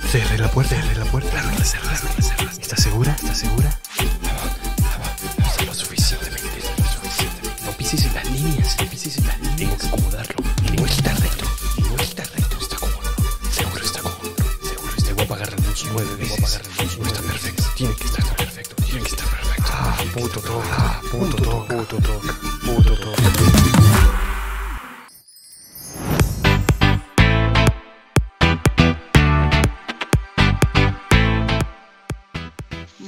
Cerré la puerta. Claro que la cerré. ¿Estás segura? No lo suficientemente. No pises en las líneas. Tengo que acomodarlo. Tengo que quitar recto. Está cómodo. Seguro está cómodo. Debo apagar la luz 9 veces. No está perfecto. Tiene que estar perfecto. Puto toque.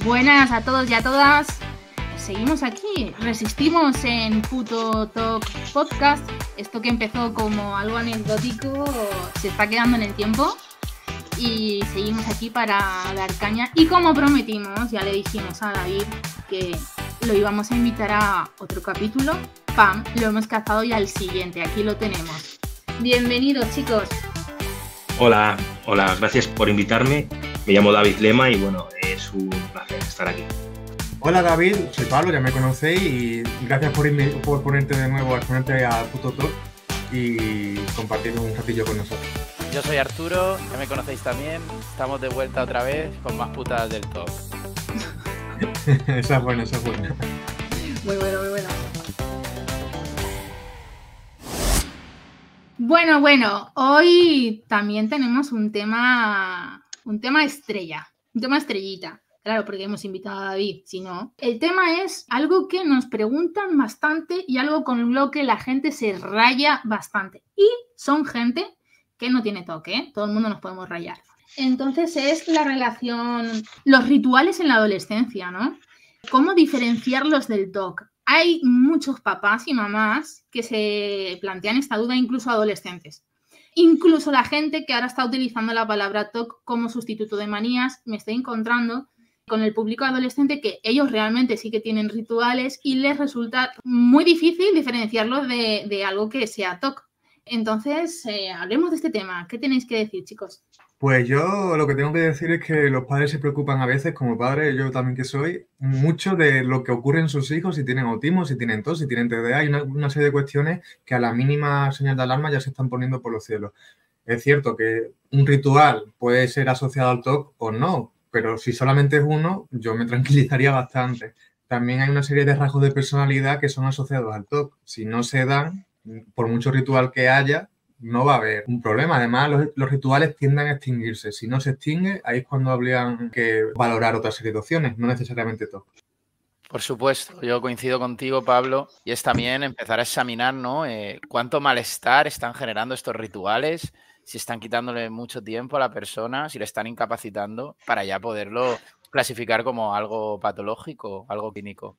Buenas a todos y a todas. Seguimos aquí, resistimos en Puto Talk Podcast. Esto que empezó como algo anecdótico se está quedando en el tiempo y seguimos aquí para dar caña. Y como prometimos, ya le dijimos a David que lo íbamos a invitar a otro capítulo. ¡Pam! Lo hemos cazado y al siguiente, aquí lo tenemos. Bienvenidos, chicos. Hola, gracias por invitarme. Me llamo David Lema y bueno, es un placer estar aquí. Hola David, soy Pablo, ya me conocéis y gracias por ponerte de nuevo al frente a Puto Talk y compartir un ratillo con nosotros. Yo soy Arturo, ya me conocéis también, estamos de vuelta otra vez con más putadas del talk. Esa es buena. Muy bueno. Bueno, hoy también tenemos un tema estrella, un tema estrellita. Claro, porque hemos invitado a David, si no. El tema es algo que nos preguntan bastante y algo con lo que la gente se raya bastante. Y son gente que no tiene toque, ¿eh? Todo el mundo nos podemos rayar. Entonces es la relación, los rituales en la adolescencia, ¿no? ¿Cómo diferenciarlos del TOC? Hay muchos papás y mamás que se plantean esta duda, incluso adolescentes. Incluso la gente que ahora está utilizando la palabra TOC como sustituto de manías, me estoy encontrando con el público adolescente que ellos realmente sí que tienen rituales y les resulta muy difícil diferenciarlos de algo que sea TOC. Entonces, hablemos de este tema. ¿Qué tenéis que decir, chicos? Pues yo lo que tengo que decir es que los padres se preocupan a veces, como padre, yo también que soy, mucho de lo que ocurre en sus hijos, si tienen autismo, si tienen TOC, si tienen TDA. Hay una serie de cuestiones que a la mínima señal de alarma ya se están poniendo por los cielos. Es cierto que un ritual puede ser asociado al TOC o no, pero si solamente es uno, yo me tranquilizaría bastante. También hay una serie de rasgos de personalidad que son asociados al TOC. Si no se dan, por mucho ritual que haya, no va a haber un problema. Además, los rituales tienden a extinguirse. Si no se extingue, ahí es cuando habrían que valorar otra serie de opciones, no necesariamente TOC. Por supuesto, yo coincido contigo, Pablo, y es también empezar a examinar, ¿no? Cuánto malestar están generando estos rituales, si están quitándole mucho tiempo a la persona, si le están incapacitando, para ya poderlo clasificar como algo patológico, algo clínico.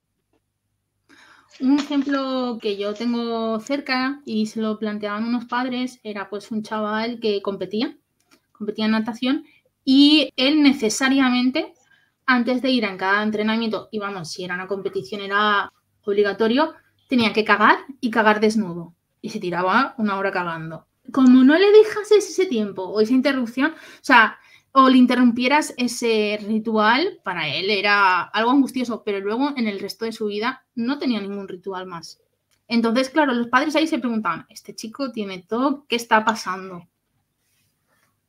Un ejemplo que yo tengo cerca y se lo planteaban unos padres era pues un chaval que competía en natación y él necesariamente antes de ir en cada entrenamiento, y vamos, si era una competición era obligatorio, tenía que cagar y cagar desnudo y se tiraba 1 hora cagando. Como no le dejases ese tiempo o esa interrupción, o le interrumpieras ese ritual, para él era algo angustioso, pero luego en el resto de su vida no tenía ningún ritual más. Entonces, claro, los padres ahí se preguntaban, ¿este chico tiene TOC? ¿Qué está pasando?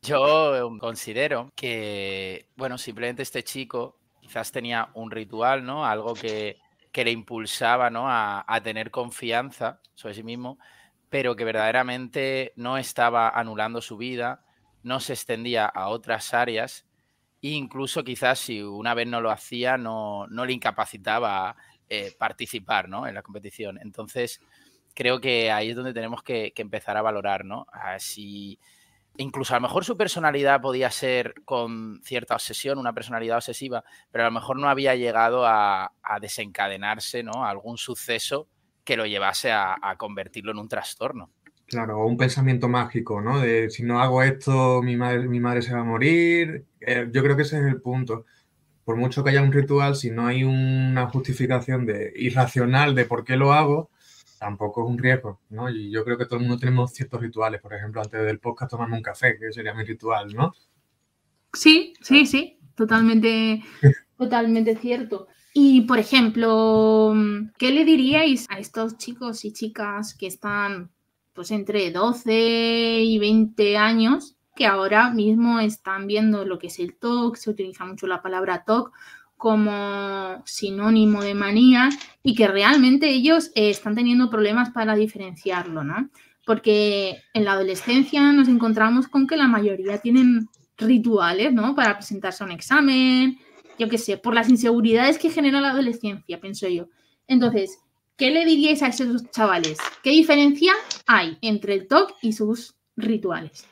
Yo considero que, bueno, simplemente este chico quizás tenía un ritual, ¿no? Algo que le impulsaba, ¿no? a tener confianza sobre sí mismo, pero que verdaderamente no estaba anulando su vida, no se extendía a otras áreas e incluso quizás si una vez no lo hacía no le incapacitaba participar, ¿no? en la competición. Entonces creo que ahí es donde tenemos que empezar a valorar, ¿no? Si incluso a lo mejor su personalidad podía ser con cierta obsesión, una personalidad obsesiva, pero a lo mejor no había llegado a desencadenarse, ¿no? algún suceso que lo llevase a convertirlo en un trastorno. Claro, o un pensamiento mágico, ¿no? De si no hago esto, mi madre se va a morir. Yo creo que ese es el punto. Por mucho que haya un ritual, si no hay una justificación irracional de por qué lo hago, tampoco es un riesgo, ¿no? Y yo creo que todo el mundo tenemos ciertos rituales. Por ejemplo, antes del podcast tomarme un café, que sería mi ritual, ¿no? Sí, totalmente cierto. Y, por ejemplo, ¿qué le diríais a estos chicos y chicas que están pues entre 12 y 20 años, que ahora mismo están viendo lo que es el TOC, se utiliza mucho la palabra TOC como sinónimo de manía y que realmente ellos están teniendo problemas para diferenciarlo, ¿no? Porque en la adolescencia nos encontramos con que la mayoría tienen rituales, ¿no? Para presentarse a un examen, yo qué sé, por las inseguridades que genera la adolescencia, pienso yo. Entonces, ¿qué le diríais a esos chavales? ¿Qué diferencia hay entre el TOC y sus rituales?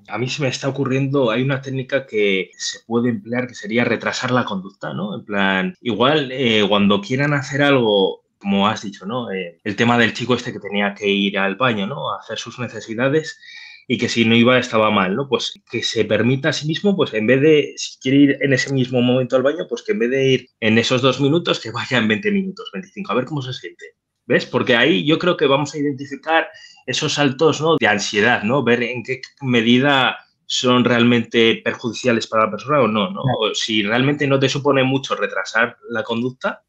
A mí se me está ocurriendo, hay una técnica que se puede emplear que sería retrasar la conducta, ¿no? En plan, igual cuando quieran hacer algo, como has dicho, ¿no? El tema del chico este que tenía que ir al baño, ¿no? A hacer sus necesidades y que si no iba estaba mal, ¿no? Pues que se permita a sí mismo, pues en vez de, si quiere ir en ese mismo momento al baño, pues que en vez de ir en esos 2 minutos, que vaya en 20 minutos, 25, a ver cómo se siente. ¿Ves? Porque ahí yo creo que vamos a identificar esos saltos, ¿no? De ansiedad, ¿no? Ver en qué medida son realmente perjudiciales para la persona o no, ¿no? O si realmente no te supone mucho retrasar la conducta,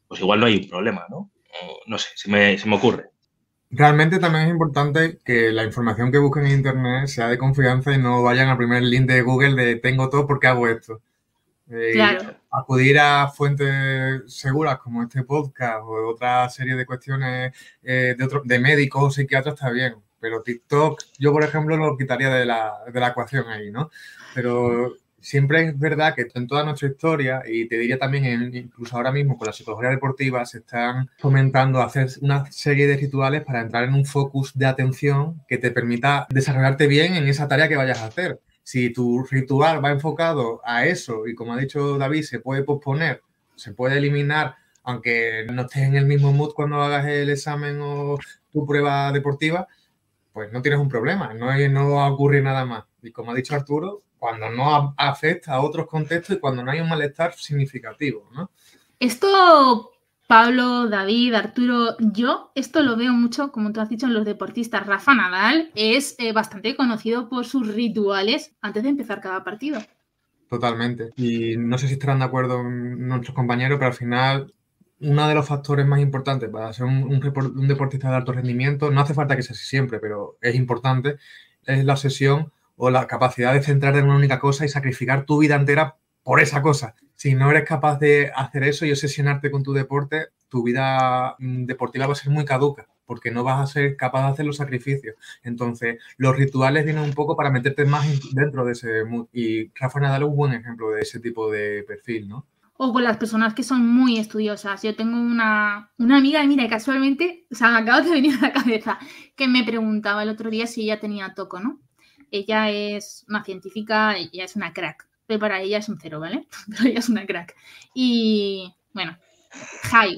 pues igual no hay un problema, ¿no? O, no sé, se me ocurre. Realmente también es importante que la información que busquen en Internet sea de confianza y no vayan al primer link de Google de tengo todo porque hago esto. Claro. Acudir a fuentes seguras como este podcast o otra serie de cuestiones de médicos o psiquiatras está bien, pero TikTok yo, por ejemplo, lo quitaría de la ecuación ahí, ¿no? Pero siempre es verdad que en toda nuestra historia, y te diría también incluso ahora mismo con la psicología deportiva, se están fomentando hacer una serie de rituales para entrar en un focus de atención que te permita desarrollarte bien en esa tarea que vayas a hacer. Si tu ritual va enfocado a eso y, como ha dicho David, se puede posponer, se puede eliminar, aunque no estés en el mismo mood cuando hagas el examen o tu prueba deportiva, pues no tienes un problema, no va a ocurrir nada más. Y como ha dicho Arturo, cuando no afecta a otros contextos y cuando no hay un malestar significativo, ¿no? Esto, Pablo, David, Arturo, yo esto lo veo mucho, como tú has dicho, en los deportistas. Rafa Nadal es bastante conocido por sus rituales antes de empezar cada partido. Totalmente. Y no sé si estarán de acuerdo nuestros compañeros, pero al final uno de los factores más importantes para ser un deportista de alto rendimiento, no hace falta que sea así siempre, pero es importante, es la obsesión o la capacidad de centrarte en una única cosa y sacrificar tu vida entera por esa cosa. Si no eres capaz de hacer eso y obsesionarte con tu deporte, tu vida deportiva va a ser muy caduca, porque no vas a ser capaz de hacer los sacrificios. Entonces, los rituales vienen un poco para meterte más dentro de ese mood. Y Rafa Nadal es un buen ejemplo de ese tipo de perfil, ¿no? O con las personas que son muy estudiosas. Yo tengo una amiga, mira, casualmente, o sea, me acaba de venir a la cabeza, que me preguntaba el otro día si ella tenía TOC, ¿no? Ella es una científica, ella es una crack, pero para ella es un 0, ¿vale? Pero ella es una crack. Y, bueno,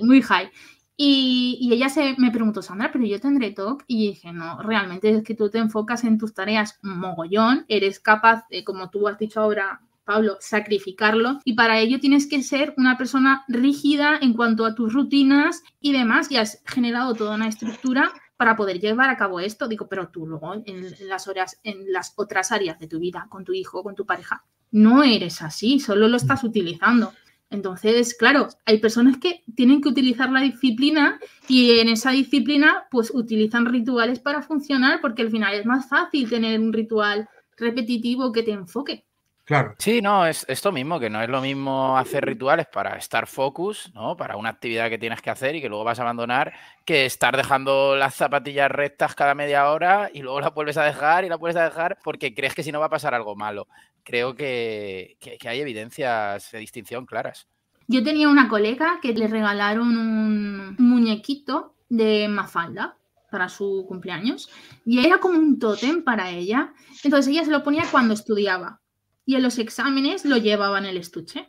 muy high. Y ella me preguntó, Sandra, ¿pero yo tendré TOC? Y dije, no, realmente es que tú te enfocas en tus tareas mogollón, eres capaz, como tú has dicho ahora, Pablo, sacrificarlo, y para ello tienes que ser una persona rígida en cuanto a tus rutinas y demás, y has generado toda una estructura para poder llevar a cabo esto. Digo, pero tú luego en las otras áreas de tu vida, con tu hijo, con tu pareja, no eres así, solo lo estás utilizando. Entonces, claro, hay personas que tienen que utilizar la disciplina y en esa disciplina pues utilizan rituales para funcionar, porque al final es más fácil tener un ritual repetitivo que te enfoque. Claro. Sí, no, es esto mismo, que no es lo mismo hacer rituales para estar focus, ¿no? Para una actividad que tienes que hacer y que luego vas a abandonar, que estar dejando las zapatillas rectas cada media hora y luego las vuelves a dejar y las vuelves a dejar porque crees que si no va a pasar algo malo. Creo que hay evidencias de distinción claras. Yo tenía una colega que le regalaron un muñequito de Mafalda para su cumpleaños y era como un tótem para ella. Entonces ella se lo ponía cuando estudiaba. Y en los exámenes lo llevaba en el estuche.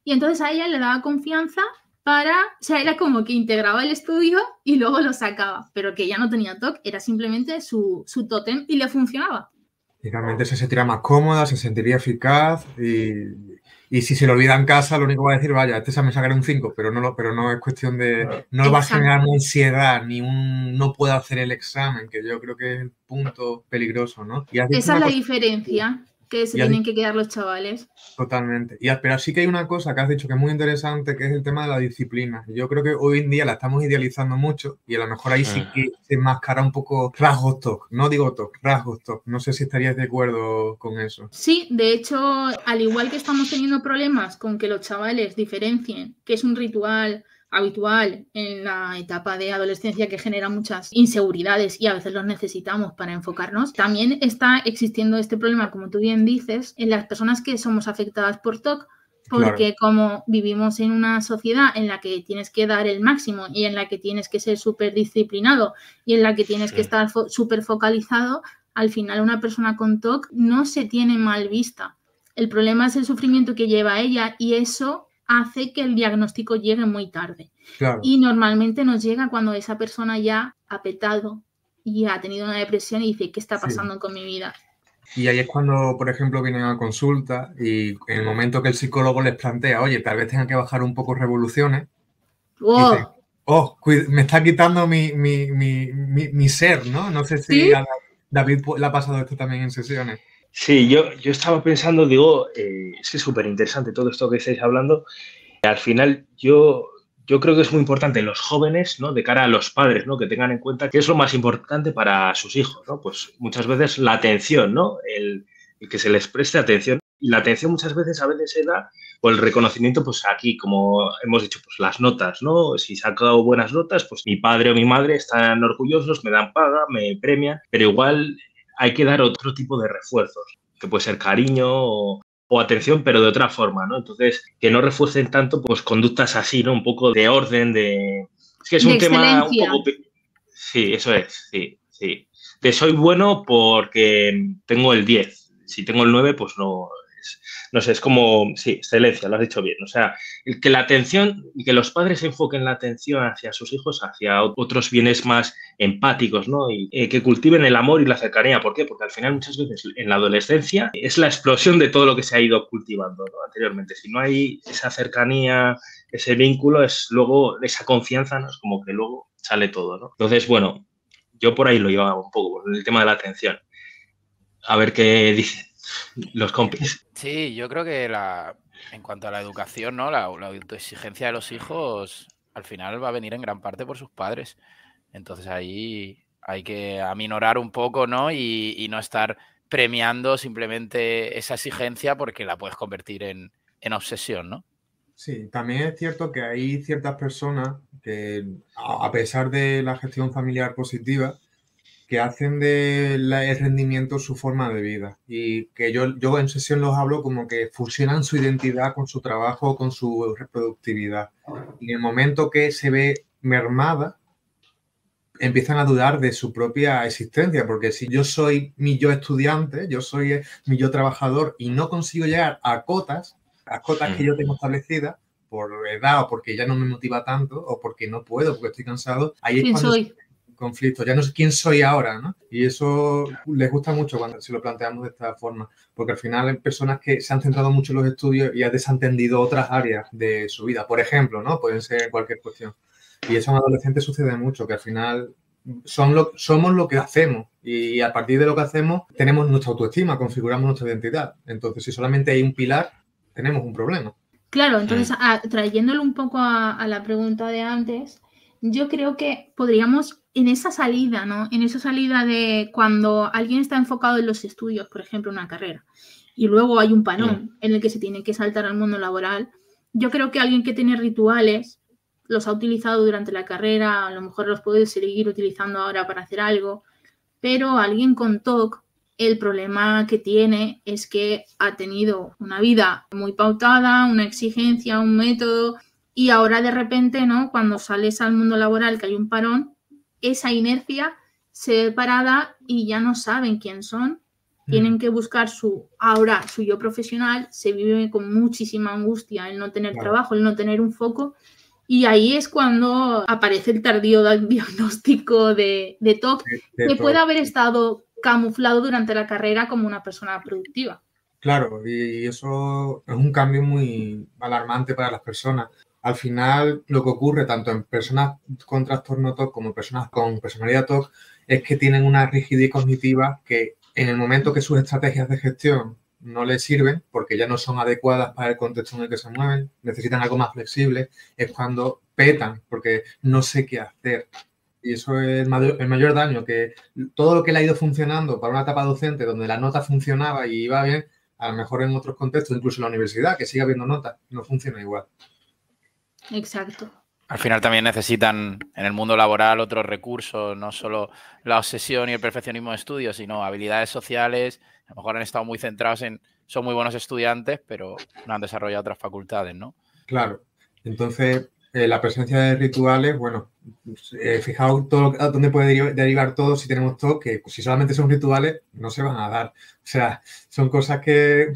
Y entonces a ella le daba confianza o sea, era como que integraba el estudio y luego lo sacaba, pero que ella no tenía TOC, era simplemente su tótem y le funcionaba. Y realmente se sentirá más cómoda, se sentiría eficaz y si se lo olvida en casa, lo único que va a decir, vaya, este examen sacaré un 5, pero no es cuestión de... No va a generar una ansiedad, ni no puedo hacer el examen, que yo creo que es el punto peligroso, ¿no? Esa es la diferencia. que se tienen que quedar los chavales. Totalmente. Pero sí que hay una cosa que has dicho que es muy interesante, que es el tema de la disciplina. Yo creo que hoy en día la estamos idealizando mucho y a lo mejor ahí sí que se enmascara un poco rasgos TOC. No digo TOC, rasgos TOC. No sé si estarías de acuerdo con eso. Sí, de hecho, al igual que estamos teniendo problemas con que los chavales diferencien qué es un ritual habitual en la etapa de adolescencia que genera muchas inseguridades y a veces los necesitamos para enfocarnos, también está existiendo este problema, como tú bien dices, en las personas que somos afectadas por TOC, porque como vivimos en una sociedad en la que tienes que dar el máximo y en la que tienes que ser súper disciplinado y en la que tienes que estar súper focalizado, al final una persona con TOC no se tiene mal vista. El problema es el sufrimiento que lleva ella y eso hace que el diagnóstico llegue muy tarde. Claro. Y normalmente nos llega cuando esa persona ya ha petado y ha tenido una depresión y dice, ¿qué está pasando con mi vida? Y ahí es cuando, por ejemplo, vienen a consulta y en el momento que el psicólogo les plantea, oye, tal vez tengan que bajar un poco revoluciones, dicen, me está quitando mi ser, ¿no? No sé si a David le ha pasado esto también en sesiones. Sí, yo estaba pensando, digo, es que es súper interesante todo esto que estáis hablando. Al final, yo creo que es muy importante en los jóvenes, ¿no? De cara a los padres, ¿no? Que tengan en cuenta qué es lo más importante para sus hijos, ¿no? Pues muchas veces la atención, ¿no? El que se les preste atención. Y la atención muchas veces se da por el reconocimiento, pues aquí, como hemos dicho, pues las notas, ¿no? Si sacado buenas notas, pues mi padre o mi madre están orgullosos, me dan paga, me premian, pero igual hay que dar otro tipo de refuerzos, que puede ser cariño o atención, pero de otra forma, ¿no? Entonces, que no refuercen tanto, pues, conductas así, ¿no? Un poco de orden, Es que es un tema un poco... Sí, eso es, sí. De soy bueno porque tengo el 10. Si tengo el 9, pues no sé, es como... Sí, excelencia, lo has dicho bien. O sea, que la atención y que los padres enfoquen la atención hacia sus hijos, hacia otros bienes más empáticos, ¿no? Y que cultiven el amor y la cercanía. ¿Por qué? Porque al final muchas veces en la adolescencia es la explosión de todo lo que se ha ido cultivando, ¿no? Anteriormente. Si no hay esa cercanía, ese vínculo, es luego esa confianza, ¿no? Es como que luego sale todo, ¿no? Entonces, bueno, yo por ahí lo llevaba un poco, con el tema de la atención. A ver qué dicen los compis. Sí, yo creo que en cuanto a la educación, ¿no? La autoexigencia de los hijos al final va a venir en gran parte por sus padres. Entonces ahí hay que aminorar un poco, ¿no? Y no estar premiando simplemente esa exigencia porque la puedes convertir en obsesión, ¿no? Sí, también es cierto que hay ciertas personas que, a pesar de la gestión familiar positiva, que hacen del rendimiento su forma de vida y que yo en sesión los hablo como que fusionan su identidad con su trabajo, con su reproductividad. Y en el momento que se ve mermada, empiezan a dudar de su propia existencia, porque si yo soy mi yo estudiante, yo soy mi yo trabajador y no consigo llegar a cotas que yo tengo establecidas por edad o porque ya no me motiva tanto o porque no puedo, porque estoy cansado, ahí es cuando conflicto, ya no sé quién soy ahora, ¿no? Y eso les gusta mucho cuando se lo planteamos de esta forma, porque al final hay personas que se han centrado mucho en los estudios y han desentendido otras áreas de su vida, por ejemplo, ¿no? Pueden ser cualquier cuestión. Y eso en adolescentes sucede mucho, que al final somos lo que hacemos y a partir de lo que hacemos tenemos nuestra autoestima, configuramos nuestra identidad. Entonces, si solamente hay un pilar, tenemos un problema. Claro, entonces, trayéndolo un poco a la pregunta de antes, yo creo que podríamos, en esa salida, ¿no? En esa salida de cuando alguien está enfocado en los estudios, por ejemplo, una carrera, y luego hay un parón en el que se tiene que saltar al mundo laboral, yo creo que alguien que tiene rituales, los ha utilizado durante la carrera, a lo mejor los puede seguir utilizando ahora para hacer algo, pero alguien con TOC, el problema que tiene es que ha tenido una vida muy pautada, una exigencia, un método, y ahora de repente, ¿no? Cuando sales al mundo laboral, que hay un parón, esa inercia se ve parada y ya no saben quién son. Tienen que buscar su yo profesional, se vive con muchísima angustia el no tener trabajo, el no tener un foco. Y ahí es cuando aparece el tardío diagnóstico de TOC, que puede haber estado camuflado durante la carrera como una persona productiva. Claro, y eso es un cambio muy alarmante para las personas. Al final, lo que ocurre tanto en personas con trastorno TOC como en personas con personalidad TOC es que tienen una rigidez cognitiva que en el momento que sus estrategias de gestión no les sirven porque ya no son adecuadas para el contexto en el que se mueven, necesitan algo más flexible, es cuando petan porque no sé qué hacer. Y eso es el mayor daño, que todo lo que le ha ido funcionando para una etapa docente donde la nota funcionaba y iba bien, a lo mejor en otros contextos, incluso en la universidad, que sigue habiendo notas, no funciona igual. Exacto. Al final también necesitan en el mundo laboral otros recursos, no solo la obsesión y el perfeccionismo de estudios, sino habilidades sociales. A lo mejor han estado muy centrados en, son muy buenos estudiantes, pero no han desarrollado otras facultades, ¿no? Claro. Entonces, la presencia de rituales, bueno, fijaos todo a dónde puede derivar todo si tenemos TOC, que si solamente son rituales, no se van a dar. O sea, son cosas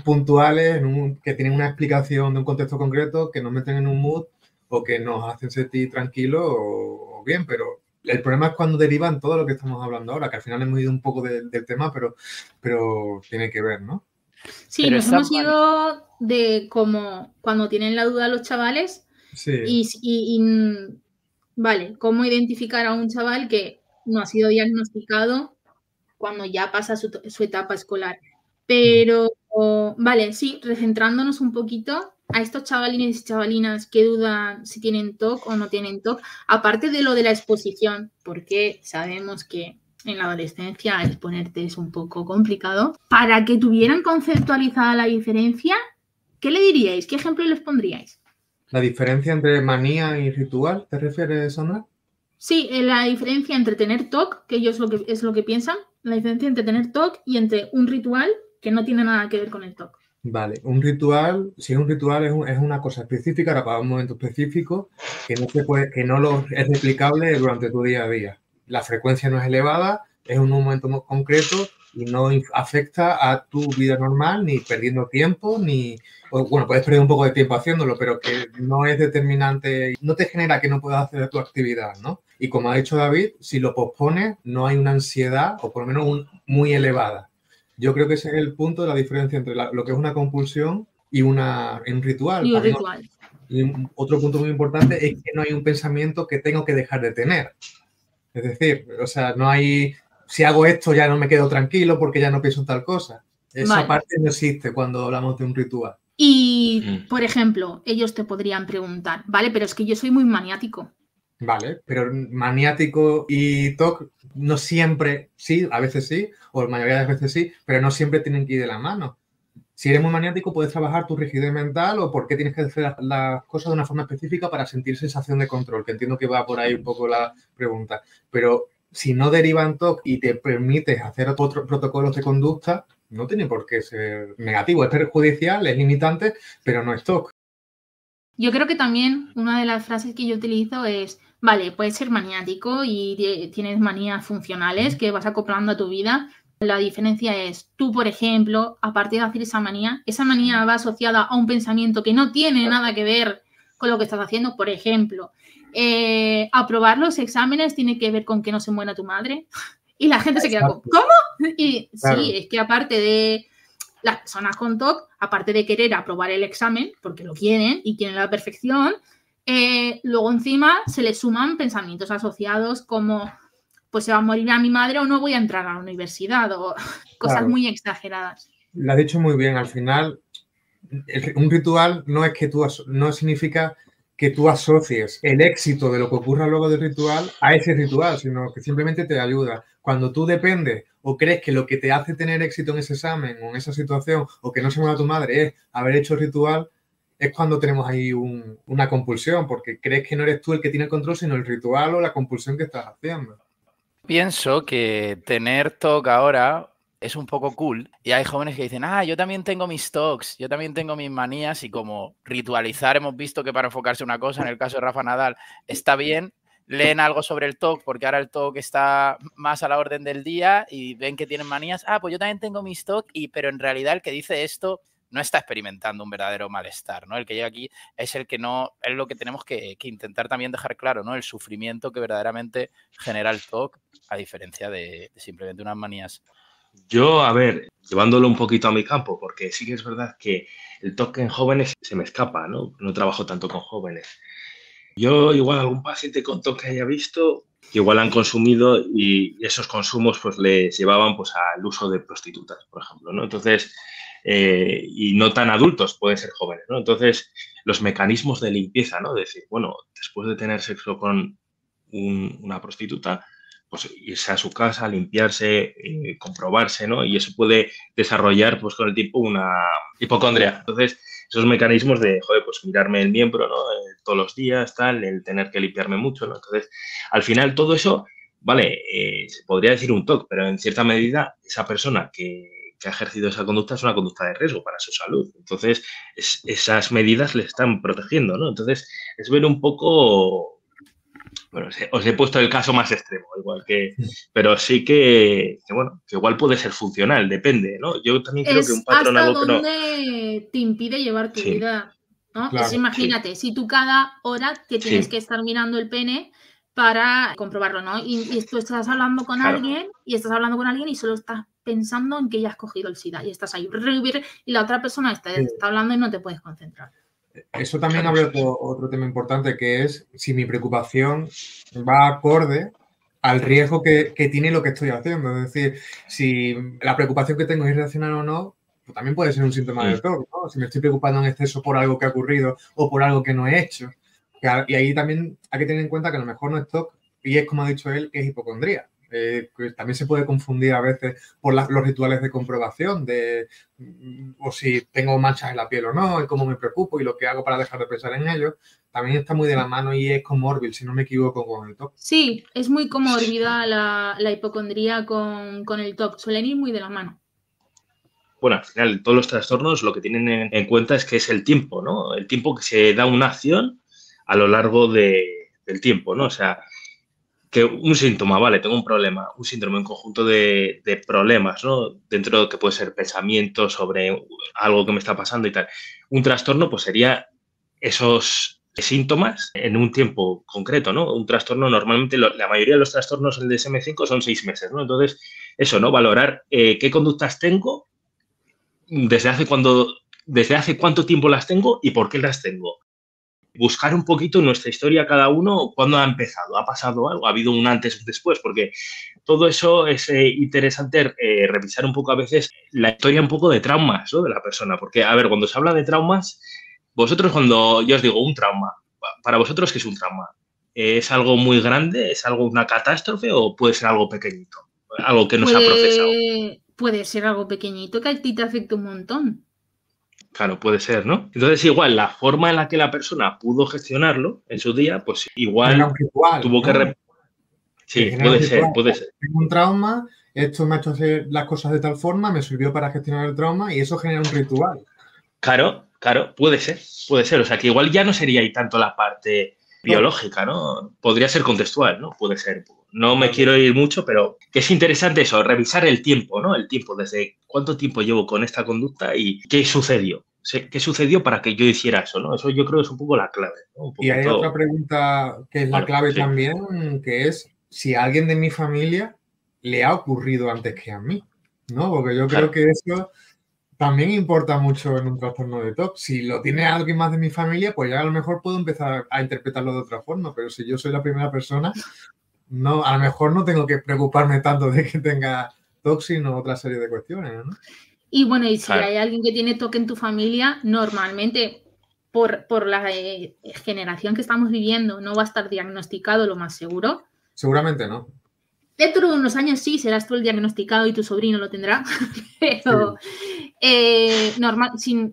puntuales, que tienen una explicación de un contexto concreto, que nos meten en un mood o que nos hacen sentir tranquilos o bien, pero el problema es cuando derivan todo lo que estamos hablando ahora, que al final hemos ido un poco del tema, pero tiene que ver, ¿no? Sí, Pero nos hemos ido de como cuando tienen la duda los chavales y vale, cómo identificar a un chaval que no ha sido diagnosticado cuando ya pasa su etapa escolar. Pero, vale, sí, recentrándonos un poquito a estos chavalines y chavalinas que dudan si tienen TOC o no tienen TOC, aparte de lo de la exposición, porque sabemos que en la adolescencia exponerte es un poco complicado, para que tuvieran conceptualizada la diferencia, ¿qué le diríais? ¿Qué ejemplo les pondríais? ¿La diferencia entre manía y ritual, te refieres, Sandra? Sí, la diferencia entre tener TOC, que ellos es lo que piensan, la diferencia entre tener TOC y entre un ritual que no tiene nada que ver con el TOC. Vale, un ritual, si es un ritual es una cosa específica, ahora para un momento específico, que no es replicable durante tu día a día. La frecuencia no es elevada, es un momento concreto y no afecta a tu vida normal, ni perdiendo tiempo, bueno, puedes perder un poco de tiempo haciéndolo, pero que no es determinante, no te genera que no puedas hacer tu actividad, ¿no? Y como ha dicho David, si lo pospones, no hay una ansiedad, o por lo menos muy elevada. Yo creo que ese es el punto de la diferencia entre lo que es una compulsión y un ritual. Y un ritual. Y otro punto muy importante es que no hay un pensamiento que tengo que dejar de tener. Es decir, o sea, no hay, si hago esto ya no me quedo tranquilo porque ya no pienso en tal cosa. Esa parte no existe cuando hablamos de un ritual. Y, por ejemplo, ellos te podrían preguntar, vale, pero es que yo soy muy maniático. Vale, pero maniático y TOC no siempre, sí, a veces sí, o la mayoría de las veces sí, pero no siempre tienen que ir de la mano. Si eres muy maniático, puedes trabajar tu rigidez mental o por qué tienes que hacer las cosas de una forma específica para sentir sensación de control, que entiendo que va por ahí un poco la pregunta. Pero si no derivan TOC y te permites hacer otros protocolos de conducta, no tiene por qué ser negativo. Es perjudicial, es limitante, pero no es TOC. Yo creo que también una de las frases que yo utilizo es, vale, puedes ser maniático y tienes manías funcionales que vas acoplando a tu vida. La diferencia es, tú, por ejemplo, aparte de hacer esa manía va asociada a un pensamiento que no tiene nada que ver con lo que estás haciendo. Por ejemplo, aprobar los exámenes tiene que ver con que no se muera tu madre. Y la gente se queda como, ¿cómo? Y claro. Sí, es que aparte de las personas con TOC, aparte de querer aprobar el examen, porque lo quieren y quieren la perfección, luego encima se les suman pensamientos asociados como pues se va a morir a mi madre o no voy a entrar a la universidad o cosas muy exageradas. Lo has dicho muy bien, al final un ritual no significa que tú asocies el éxito de lo que ocurra luego del ritual a ese ritual, sino que simplemente te ayuda. Cuando tú dependes o crees que lo que te hace tener éxito en ese examen o en esa situación o que no se mueva tu madre es haber hecho el ritual, es cuando tenemos ahí una compulsión, porque crees que no eres tú el que tiene el control, sino el ritual o la compulsión que estás haciendo. Pienso que tener TOC ahora es un poco cool y hay jóvenes que dicen, yo también tengo mis TOCs, yo también tengo mis manías y como ritualizar hemos visto que para enfocarse en una cosa, en el caso de Rafa Nadal, está bien, leen algo sobre el TOC porque ahora el TOC está más a la orden del día y ven que tienen manías, pues yo también tengo mis TOC, pero en realidad el que dice esto no está experimentando un verdadero malestar, ¿no? El que llega aquí es el que no, es lo que tenemos que intentar también dejar claro, ¿no? El sufrimiento que verdaderamente genera el TOC, a diferencia de simplemente unas manías. Yo, a ver, llevándolo un poquito a mi campo, porque sí que es verdad que el TOC en jóvenes se me escapa, ¿no? No trabajo tanto con jóvenes. Yo igual algún paciente con TOC que haya visto, que igual han consumido y esos consumos pues les llevaban pues al uso de prostitutas, por ejemplo, ¿no? Entonces, y no tan adultos, pueden ser jóvenes, ¿no? Entonces, los mecanismos de limpieza, ¿no? Decir, bueno, después de tener sexo con una prostituta, pues irse a su casa, limpiarse, comprobarse, ¿no? Y eso puede desarrollar, pues con el tiempo, una hipocondria. Entonces, esos mecanismos de, joder, pues mirarme el miembro, ¿no? Todos los días, tal, el tener que limpiarme mucho, ¿no? Entonces, al final, todo eso, vale, se podría decir un TOC, pero en cierta medida, esa persona que ha ejercido esa conducta es una conducta de riesgo para su salud. Entonces, esas medidas le están protegiendo, ¿no? Entonces, es ver un poco... Bueno, os he puesto el caso más extremo, igual que, pero sí que, bueno, que igual puede ser funcional, depende, ¿no? Yo también creo que un patrón hasta algo que no... dónde te impide llevar tu Sí. vida, ¿no? Claro, imagínate, si tú cada hora te tienes que estar mirando el pene para comprobarlo, ¿no? Y tú estás hablando con alguien y solo estás pensando en que ya has cogido el SIDA y estás ahí y la otra persona está hablando y no te puedes concentrar. Eso también abre otro tema importante, que es si mi preocupación va acorde al riesgo que tiene lo que estoy haciendo. Es decir, si la preocupación que tengo es irracional o no, pues también puede ser un síntoma del TOC, ¿no? Si me estoy preocupando en exceso por algo que ha ocurrido o por algo que no he hecho. Y ahí también hay que tener en cuenta que a lo mejor no es TOC y es, como ha dicho él, que es hipocondría. Pues también se puede confundir a veces por los rituales de comprobación o si tengo manchas en la piel o no, y cómo me preocupo y lo que hago para dejar de pensar en ello. También está muy de la mano y es comórbil, si no me equivoco, con el TOC. Sí, es muy comorbida la hipocondría con el TOC, suelen ir muy de la mano. Bueno, al final, todos los trastornos lo que tienen en cuenta es que es el tiempo, ¿no? El tiempo que se da una acción a lo largo del tiempo, ¿no? O sea, que un síntoma, vale, tengo un problema, un síndrome, un conjunto de problemas, ¿no? Dentro de que puede ser pensamiento sobre algo que me está pasando y tal. Un trastorno, pues sería esos síntomas en un tiempo concreto, ¿no? Un trastorno, normalmente, la mayoría de los trastornos en el DSM-5 son 6 meses, ¿no? Entonces, eso, ¿no? Valorar qué conductas tengo, desde hace cuánto tiempo las tengo y por qué las tengo. Buscar un poquito nuestra historia cada uno, cuándo ha empezado, ha pasado algo, ha habido un antes o un después, porque todo eso es interesante revisar un poco a veces la historia un poco de traumas, ¿no? De la persona, porque, a ver, cuando se habla de traumas, vosotros cuando yo os digo un trauma, para vosotros, ¿qué es un trauma? ¿Es algo muy grande? ¿Es algo una catástrofe o puede ser algo pequeñito? Algo que no se ha procesado. Puede ser algo pequeñito que a ti te afecta un montón. Claro, puede ser, ¿no? Entonces, igual, la forma en la que la persona pudo gestionarlo en su día, pues igual ritual, tuvo que... ¿no? Sí, puede ser. Tengo un trauma, esto me ha hecho hacer las cosas de tal forma, me sirvió para gestionar el trauma y eso genera un ritual. Claro, puede ser. O sea, que igual ya no sería ahí tanto la parte biológica, ¿no? Podría ser contextual, ¿no? Puede ser. No me quiero ir mucho, pero que es interesante eso, revisar el tiempo, ¿no? El tiempo, desde cuánto tiempo llevo con esta conducta y qué sucedió. ¿Qué sucedió para que yo hiciera eso, ¿no? Eso yo creo que es un poco la clave, ¿no? Y hay otra pregunta que es la clave también, que es si a alguien de mi familia le ha ocurrido antes que a mí, ¿no? Porque yo creo que eso también importa mucho en un trastorno de TOC. Si lo tiene alguien más de mi familia, pues ya a lo mejor puedo empezar a interpretarlo de otra forma, pero si yo soy la primera persona, no, a lo mejor no tengo que preocuparme tanto de que tenga TOC, sino otra serie de cuestiones, ¿no? Y bueno, y si hay alguien que tiene TOC en tu familia, normalmente por la generación que estamos viviendo no va a estar diagnosticado, lo más seguro. Seguramente no. Dentro de unos años sí, serás tú el diagnosticado y tu sobrino lo tendrá, pero si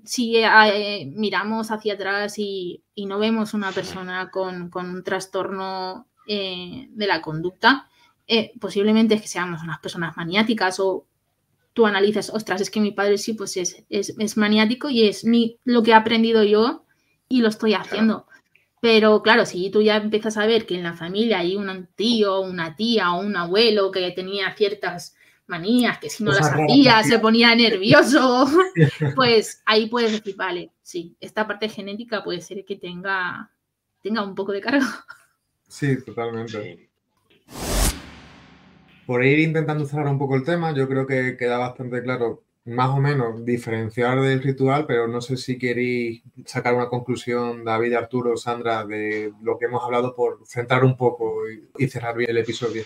miramos hacia atrás y no vemos una persona con un trastorno de la conducta, posiblemente es que seamos unas personas maniáticas o tú analizas, ostras, es que mi padre sí, pues es maniático y es lo que he aprendido yo y lo estoy haciendo. Pero claro, si tú ya empiezas a ver que en la familia hay un tío, una tía o un abuelo que tenía ciertas manías, que si no las hacía se ponía nervioso, pues ahí puedes decir, vale, sí, esta parte genética puede ser que tenga un poco de cargo. Sí, totalmente. Por ir intentando cerrar un poco el tema, yo creo que queda bastante claro, más o menos, diferenciar del ritual, pero no sé si queréis sacar una conclusión, David, Arturo, Sandra, de lo que hemos hablado por centrar un poco y cerrar bien el episodio.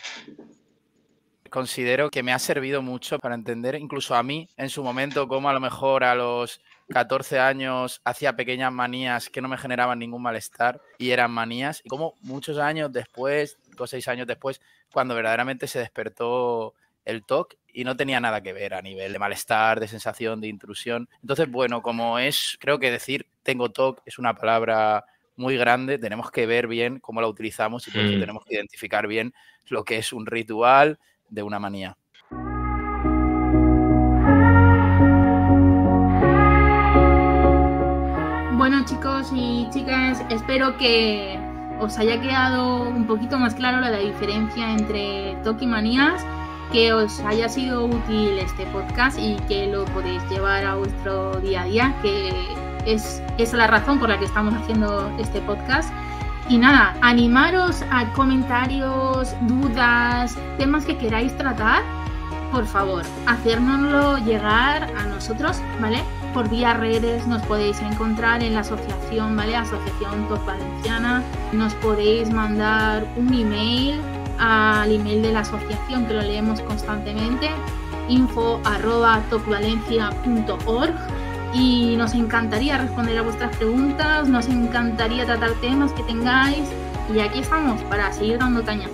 considero que me ha servido mucho para entender, incluso a mí, en su momento, cómo a lo mejor a los 14 años hacía pequeñas manías que no me generaban ningún malestar y eran manías, y cómo muchos años después, 5 o 6 años después, cuando verdaderamente se despertó el TOC y no tenía nada que ver a nivel de malestar, de sensación, de intrusión. Entonces, bueno, creo que decir tengo TOC es una palabra muy grande, tenemos que ver bien cómo la utilizamos y por eso tenemos que identificar bien lo que es un ritual de una manía. Bueno, chicos y chicas, espero que os haya quedado un poquito más claro la diferencia entre TOC y manías, que os haya sido útil este podcast y que lo podéis llevar a vuestro día a día, que es la razón por la que estamos haciendo este podcast. Y nada, animaros a comentarios, dudas, temas que queráis tratar, por favor, hacérnoslo llegar a nosotros, ¿vale? Por vía redes nos podéis encontrar en la asociación, ¿vale? Asociación TOC Valenciana. Nos podéis mandar un email al email de la asociación, que lo leemos constantemente, info@tocvalencia.org, y nos encantaría responder a vuestras preguntas, nos encantaría tratar temas que tengáis, y aquí estamos para seguir dando caña.